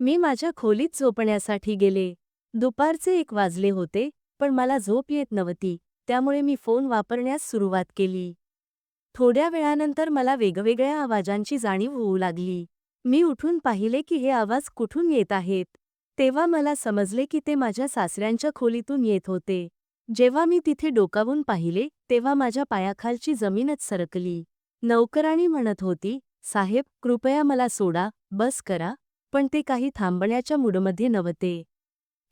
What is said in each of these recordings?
मी माझ्या खोलीत झोपण्यासाठी गेले. दुपारचे 1 वाजले होते, पण मला झोप येत नव्हती, त्यामुळे मी फोन वापरण्यास सुरुवात केली. थोड्या वेळानंतर मला वेगवेगळ्या आवाजांची जाणीव होऊ लागली. मी उठून पाहिले की हे आवाज कुठून येत आहेत. तेव्हा मला समजले की ते माझ्या सासऱ्यांच्या खोलीतून येत होते. जेव्हा मी तिथे डोकावून पाहिले, तेव्हा माझ्या पायाखालची जमीनच सरकली. नौकराणी म्हणत होती, "साहेब, कृपया मला सोडा, बस करा." पण ते काही थांबण्याच्या मूडमध्ये नव्हते.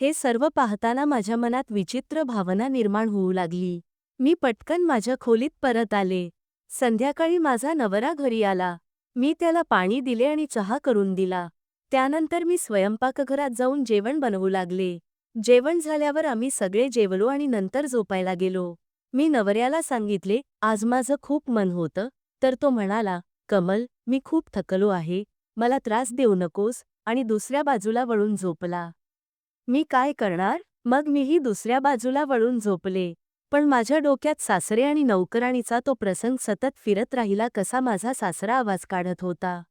हे सर्व पाहताना माझ्या मनात विचित्र भावना निर्माण होऊ लागली. मी पटकन माझ्या खोलीत परत आले. संध्याकाळी माझा नवरा घरी आला. मी त्याला पाणी दिले आणि चहा करून दिला. त्यानंतर मी स्वयंपाकघरात जाऊन जेवण बनवू लागले. जेवण झाल्यावर आम्ही सगळे जेवलो आणि नंतर झोपायला गेलो. मी नवऱ्याला सांगितले, "आज माझं खूप मन होतं." तर तो म्हणाला, "कमल, मी खूप थकलो आहे. मला त्रास देऊ नकोस." आणि दुसऱ्या बाजूला वळून झोपला. मी काय करणार? मग मीही दुसऱ्या बाजूला वळून झोपले. पण माझ्या डोक्यात सासरे आणि नौकराणीचा तो प्रसंग सतत फिरत राहिला, कसा माझा सासरा आवाज काढत होता.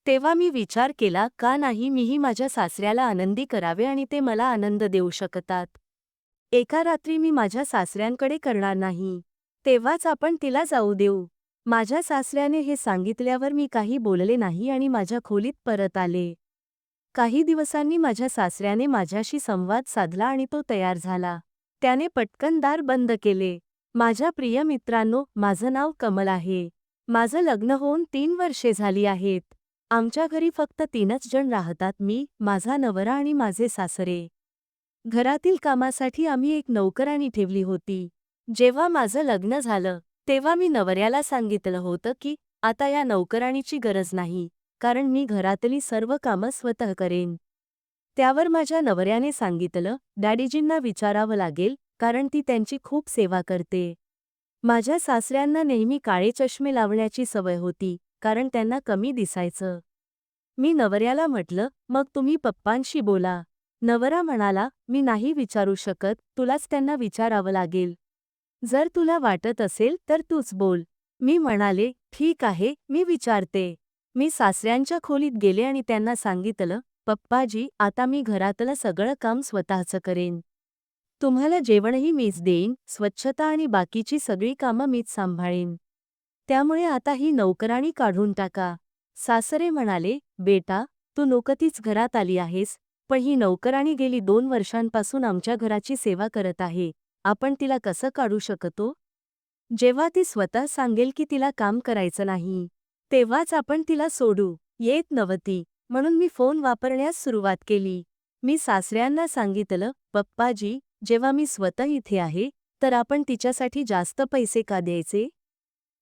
तेव्हा मी विचार केला, का नाही मीही माझ्या सासऱ्याला आनंदी करावे आणि ते मला आनंद देऊ शकतात. एका रात्री मी माझ्या सासऱ्यांकडे करणार नाही. तेव्हाच आपण तिला जाऊ देऊ. माझ्या सासऱ्याने हे सांगितल्यावर मी काही बोलले नाही आणि माझ्या खोलीत परत आले. काही दिवसांनी माझ्या सासऱ्याने माझ्याशी संवाद साधला आणि तो तयार झाला. त्याने पटकन दार बंद केले. "माझ्या प्रिय मित्रांनो, माझं नाव कमल आहे. माझं लग्न होऊन 3 वर्षे झाली आहेत. आमच्या घरी फक्त 3च जण राहतात, मी, माझा नवरा आणि माझे सासरे. घरातील कामासाठी आम्ही एक नौकराणी ठेवली होती. जेव्हा माझं लग्न झालं, तेव्हा मी नवऱ्याला सांगितलं होतं की आता या नौकराणीची गरज नाही, कारण मी घरातली सर्व कामं स्वतः करेन." त्यावर माझ्या नवऱ्याने सांगितलं, "डॅडीजींना विचारावं लागेल, कारण ती त्यांची खूप सेवा करते." माझ्या सासऱ्यांना नेहमी काळे चष्मे लावण्याची सवय होती, कारण त्यांना कमी दिसायचं. मी नवऱ्याला म्हटलं, "मग तुम्ही पप्पांशी बोला." नवरा म्हणाला, "मी नाही विचारू शकत, तुलाच त्यांना विचारावं लागेल. जर तुला वाटत असेल तर तूच बोल." मी म्हणाले, "ठीक आहे, मी विचारते." मी सासऱ्यांच्या खोलीत गेले आणि त्यांना सांगितलं, "पप्पाजी, आता मी घरातलं सगळं काम स्वतःचं करेन. तुम्हाला जेवणही मीच देईन, स्वच्छता आणि बाकीची सगळी कामं मीच सांभाळेन. त्यामुळे आता ही नोकराणी काढून टाका." सासरे म्हणाले, "बेटा, तू नुकतीच घरात आली आहेस, पण ही नोकराणी गेली 2 वर्षांपासून आमच्या घराची सेवा करत आहे. आपण तिला कसं काढू शकतो? जेव्हा ती स्वतः सांगेल की तिला काम करायचं नाही, तेव्हाच आपण तिला सोडू." येत नव्हती, म्हणून मी फोन वापरण्यास सुरुवात केली. मी सासऱ्यांना सांगितलं, "पप्पाजी, जेव्हा मी स्वतः इथे आहे, तर आपण तिच्यासाठी जास्त पैसे का द्यायचे?"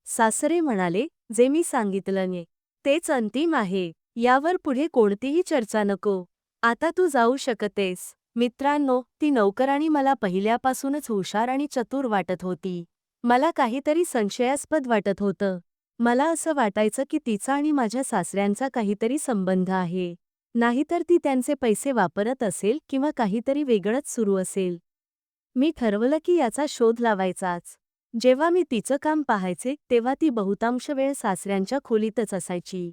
सासरे म्हणाले, "जे मी सांगितलं ने, तेच अंतिम आहे. यावर पुढे कोणतीही चर्चा नको. आता तू जाऊ शकतेस." मित्रांनो, ती नौकराणी मला पहिल्यापासूनच हुशार आणि चतुर वाटत होती. मला काहीतरी संशयास्पद वाटत होतं. मला असं वाटायचं की तिचा आणि माझ्या सासऱ्यांचा काहीतरी संबंध आहे. नाहीतर ती त्यांचे पैसे वापरत असेल किंवा काहीतरी वेगळंच सुरू असेल. मी ठरवलं की याचा शोध लावायचाच. जेव्हा मी तिचं काम पाहायचे, तेव्हा ती बहुतांश वेळ सासऱ्यांच्या खोलीतच असायची.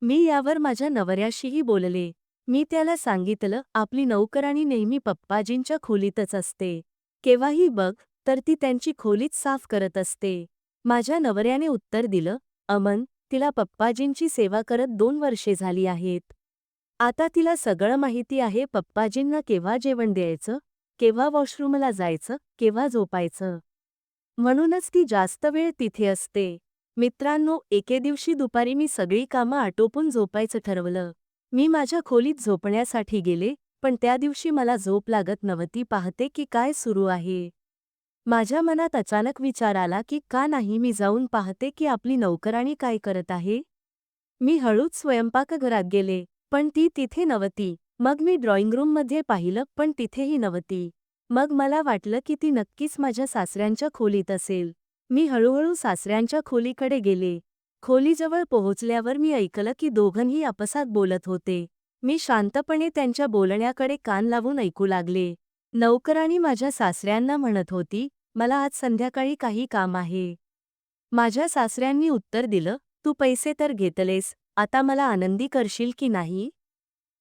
मी यावर माझ्या नवऱ्याशीही बोलले. मी त्याला सांगितलं, "आपली नौकराणी नेहमी पप्पाजींच्या खोलीतच असते. केव्हाही बघ, तर ती त्यांची खोलीच साफ करत असते." माझ्या नवऱ्याने उत्तर दिलं, "अमन, तिला पप्पाजींची सेवा करत 2 वर्षे झाली आहेत. आता तिला सगळं माहिती आहे, पप्पाजींना केव्हा जेवण द्यायचं, केव्हा वॉशरूमला जायचं, केव्हा झोपायचं. म्हणूनच ती जास्त वेळ तिथे असते." मित्रांनो, एके दिवशी दुपारी मी सगळी कामं आटोपून झोपायचं ठरवलं. मी माझ्या खोलीत झोपण्यासाठी गेले, पण त्या दिवशी मला झोप लागत नव्हती. पाहते की काय सुरू आहे. माझ्या मनात अचानक विचार आला की का नाही मी जाऊन पाहते की आपली नौकराणी काय करत आहे. मी हळूच स्वयंपाकघरात गेले, पण ती तिथे नव्हती. मग मी ड्रॉइंग रूममध्ये पाहिलं, पण तिथेही नव्हती. मग मला वाटलं की ती नक्कीच माझ्या सासऱ्यांच्या खोलीत असेल. मी हळूहळू सासऱ्यांच्या खोलीकडे गेले. खोलीजवळ पोहोचल्यावर मी ऐकलं की दोघंही आपसात बोलत होते. मी शांतपणे त्यांच्या बोलण्याकडे कान लावून ऐकू लागले. नौकराणी माझ्या सासऱ्यांना म्हणत होती, "मला आज संध्याकाळी काही काम आहे." माझ्या सासऱ्यांनी उत्तर दिलं, "तू पैसे तर घेतलेस, आता मला आनंदी करशील की नाही?"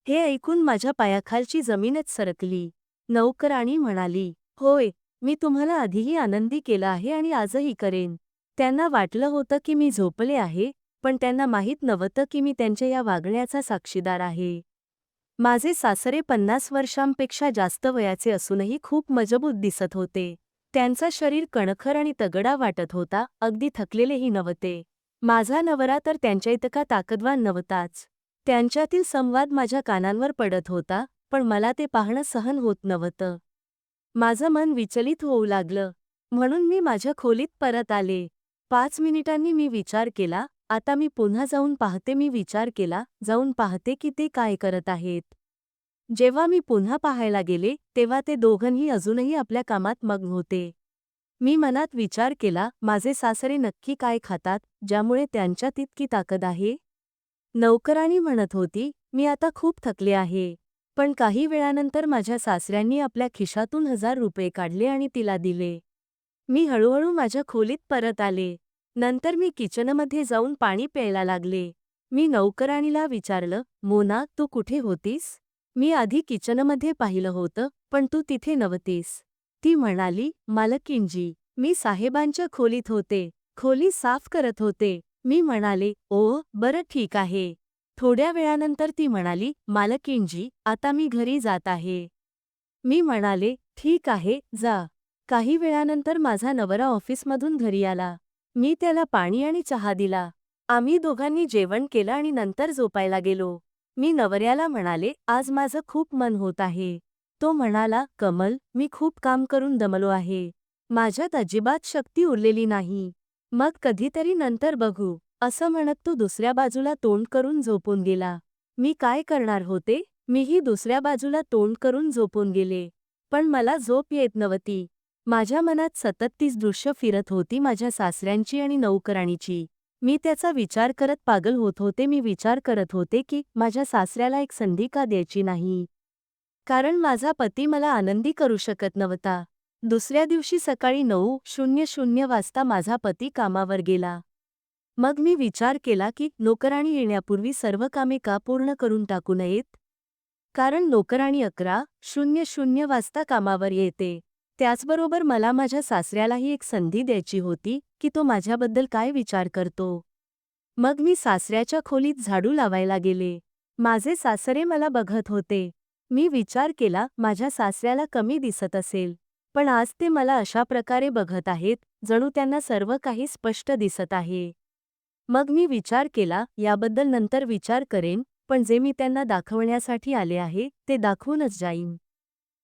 हे ऐकून माझ्या पायाखालची जमीनच सरकली. नौकराणी म्हणाली, होय, मी तुम्हाला आधीही आनंदी केलं आहे आणि आजही करेन. त्यांना वाटलं होतं की मी झोपले आहे, पण त्यांना माहीत नव्हतं की मी त्यांच्या या वागण्याचा साक्षीदार आहे. माझे सासरे 50 वर्षांपेक्षा जास्त वयाचे असूनही खूप मजबूत दिसत होते. त्यांचं शरीर कणखर आणि तगडा वाटत होता, अगदी थकलेलेही नव्हते. माझा नवरा तर त्यांच्या इतका ताकदवान नव्हताच. त्यांच्यातील संवाद माझ्या कानांवर पडत होता, पण मला ते पाहणं सहन होत नव्हतं. माझं मन विचलित होऊ लागलं. म्हणून मी माझ्या खोलीत परत आले. 5 मिनिटांनी मी विचार केला, आता मी पुन्हा जाऊन पाहते. मी विचार केला, जाऊन पाहते की ते काय करत आहेत. जेव्हा मी पुन्हा पाहायला गेले, तेव्हा ते दोघंही अजूनही आपल्या कामात मग्न होते. मी मनात विचार केला, माझे सासरे नक्की काय खातात, ज्यामुळे त्यांच्यात इतकी ताकद आहे? नौकराणी म्हणत होती, मी आता खूप थकले आहे. पण काही वेळानंतर माझ्या सासऱ्यांनी आपल्या खिशातून ₹1000 काढले आणि तिला दिले. मी हळूहळू माझ्या खोलीत परत आले. नंतर मी किचनमध्ये जाऊन पाणी प्यायला लागले. मी नौकराणीला विचारलं, मोना, तू कुठे होतीस? मी आधी किचनमध्ये पाहिलं होतं, पण तू तिथे नव्हतीस. ती म्हणाली, मालकीणजी, मी साहेबांच्या खोलीत होते. खोली साफ करत होते. मी म्हणाले, ओह, बरं, ठीक आहे. थोड्या वेळानंतर ती म्हणाली, मालकीणजी, आता मी घरी जात आहे. मी म्हणाले, ठीक आहे, जा. काही वेळानंतर माझा नवरा ऑफिसमधून घरी आला. मी त्याला पाणी आणि चहा दिला. आम्ही दोघांनी जेवण केलं आणि नंतर झोपायला गेलो. मी नवऱ्याला म्हणाले, आज माझं खूप मन होत आहे. तो म्हणाला, कमल, मी खूप काम करून दमलो आहे. माझ्यात अजिबात शक्ती उरलेली नाही. मग कधीतरी नंतर बघू, असं म्हणत तो दुसऱ्या बाजूला तोंड करून झोपून गेला. मी काय करणार होते? मीही दुसऱ्या बाजूला तोंड करून झोपून गेले. पण मला झोप येत नव्हती. माझ्या मनात सतत तीच दृश्य फिरत होती, माझ्या सासऱ्यांची आणि नौकराणीची. मी त्याचा विचार करत पागल होत होते. मी विचार करत होते की माझ्या सासऱ्याला एक संधी का द्यायची नाही? कारण माझा पती मला आनंदी करू शकत नव्हता. दुसऱ्या दिवशी सकाळी 9:00 वाजता माझा पती कामावर गेला. मग मी विचार केला की नोकराणी येण्यापूर्वी सर्व कामे का पूर्ण करून टाकू नयेत? कारण नोकराणी 11:00 वाजता कामावर येते. त्याचबरोबर मला माझ्या सासऱ्यालाही एक संधी द्यायची होती की तो माझ्याबद्दल काय विचार करतो. मग मी सासऱ्याच्या खोलीत झाडू लावायला गेले. माझे सासरे मला बघत होते. मी विचार केला, माझ्या सासऱ्याला कमी दिसत असेल. पण आज ते मला अशा प्रकारे बघत आहेत, जणू त्यांना सर्व काही स्पष्ट दिसत आहे. मग मी विचार केला, याबद्दल नंतर विचार करेन, पण जे मी त्यांना दाखवण्यासाठी आले आहे, ते दाखवूनच जाईन.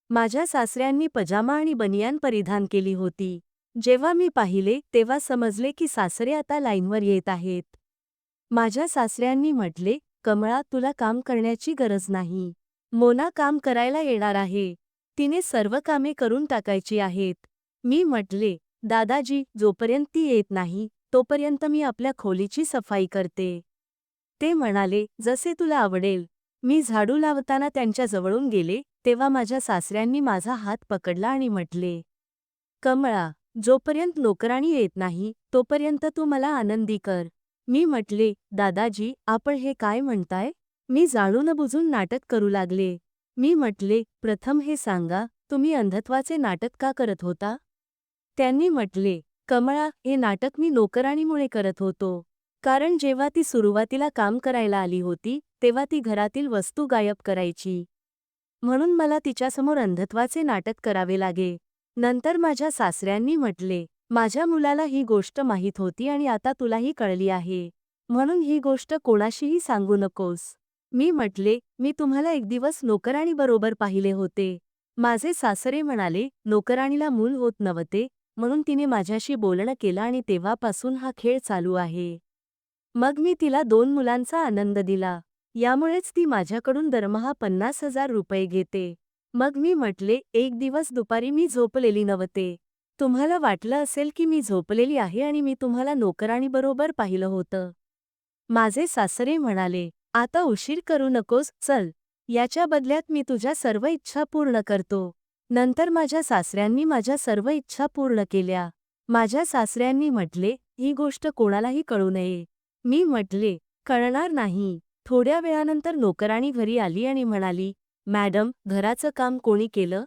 माझ्या सासऱ्यांनी पजामा आणि बनियान परिधान केली होती. जेव्हा मी पाहिले, तेव्हा समजले की सासरे आता लाईनवर येत आहेत. माझ्या सासऱ्यांनी म्हटले, कमळा, तुला काम करण्याची गरज नाही. मोना काम करायला येणार आहे. तिने सर्व कामे करून टाकायची आहेत. मी म्हटले, दादाजी, जोपर्यंत ती येत नाही, तोपर्यंत मी आपल्या खोलीची सफाई करते. ते म्हणाले, जसे तुला आवडेल. मी झाडू लावताना त्यांच्या जवळून गेले, तेव्हा माझ्या सासऱ्यांनी माझा हात पकडला आणि म्हटले, कमळा, जोपर्यंत नोकराणी येत नाही, तोपर्यंत तू मला आनंदी कर. मी म्हटले, दादाजी, आपण हे काय म्हणताय? मी जाणून बुजून नाटक करू लागले. मी म्हटले, प्रथम हे सांगा, तुम्ही अंधत्वाचे नाटक का करत होता? त्यांनी म्हटले, कमळा, हे नाटक मी नोकराणीमुळे करत होतो. कारण जेव्हा ती सुरुवातीला काम करायला आली होती, तेव्हा ती घरातील वस्तू गायब करायची. म्हणून मला तिच्यासमोर अंधत्वाचे नाटक करावे लागे. नंतर माझ्या सासऱ्यांनी म्हटले, माझ्या मुलाला ही गोष्ट माहीत होती आणि आता तुलाही कळली आहे. म्हणून ही गोष्ट कोणाशीही सांगू नकोस. मी म्हटले, मी तुम्हाला एक दिवस नोकराणीबरोबर पाहिले होते. माझे सासरे म्हणाले, नोकराणीला मूल होत नव्हते, म्हणून तिने माझ्याशी बोलणं केलं आणि तेव्हापासून हा खेळ चालू आहे. मग मी तिला 2 मुलांचा आनंद दिला. यामुळेच ती माझ्याकडून दरमहा ₹50,000 घेते. मग मी म्हटले, एक दिवस दुपारी मी झोपलेली नव्हते. तुम्हाला वाटलं असेल की मी झोपलेली आहे आणि मी तुम्हाला नोकराणीबरोबर पाहिलं होतं. माझे सासरे म्हणाले, आता उशीर करू नकोस, चल. याच्या बदल्यात मी तुझ्या सर्व इच्छा पूर्ण करतो. नंतर माझ्या सासऱ्यांनी माझ्या सर्व इच्छा पूर्ण केल्या. माझ्या सासऱ्यांनी म्हटले, ही गोष्ट कोणालाही कळू नये. मी म्हटले, कळणार नाही. थोड्या वेळानंतर नोकराणी घरी आली आणि म्हणाली, मॅडम, घराचं काम कोणी केलं?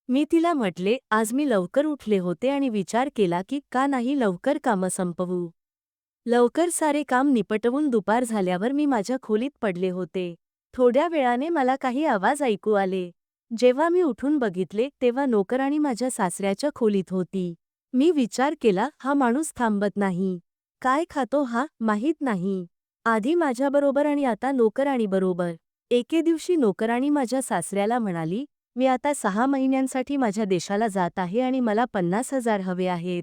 मी तिला म्हटले, आज मी लवकर उठले होते आणि विचार केला की का नाही लवकर कामं संपवू. लवकर सारे काम निपटवून दुपार झाल्यावर मी माझ्या खोलीत पडले होते. थोड्या वेळाने मला काही आवाज ऐकू आले. जेव्हा मी उठून बघितले तेव्हा नोकराणी माझ्या सासऱ्याच्या खोलीत होती. मी विचार केला, हा माणूस थांबत नाही. काय खातो हा, माहीत नाही. आधी माझ्याबरोबर आणि आता नोकराणीबरोबर. एके दिवशी नोकराणी माझ्या सासऱ्याला म्हणाली, मी आता 6 महिन्यांसाठी माझ्या देशाला जात आहे आणि मला 50,000 हवे आहेत.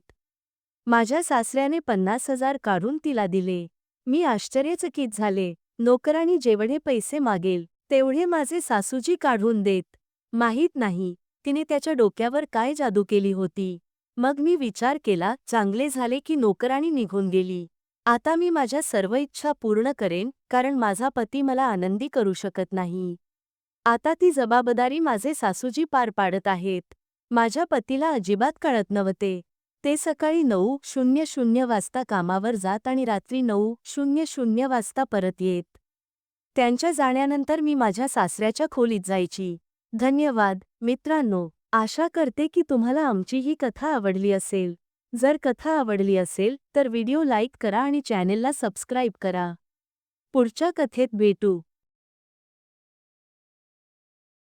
माझ्या सासऱ्याने 50,000 काढून तिला दिले. मी आश्चर्यचकित झाले. नोकराणी जेवढे पैसे मागेल, तेवढे माझे सासूजी काढून देत. माहीत नाही, तिने त्याच्या डोक्यावर काय जादू केली होती. मग मी विचार केला, चांगले झाले की नोकराणी निघून गेली. आता मी माझ्या सर्व इच्छा पूर्ण करेन, कारण माझा पती मला आनंदी करू शकत नाही. आता ती जबाबदारी माझे सासूजी पार पाडत आहेत. माझ्या पतीला अजिबात कळत नव्हते. ते सकाळी 9:00 वाजता कामावर जात आणि रात्री 9:00 वाजता परत येत. त्यांच्या जाण्यानंतर मी माझ्या सासऱ्याच्या खोलीत जायची. धन्यवाद, मित्रांनो. आशा करते की तुम्हाला आमची ही कथा आवडली असेल. जर कथा आवडली असेल तर व्हिडिओ लाईक करा आणि चॅनेलला सबस्क्राईब करा. पुढच्या कथेत भेटू.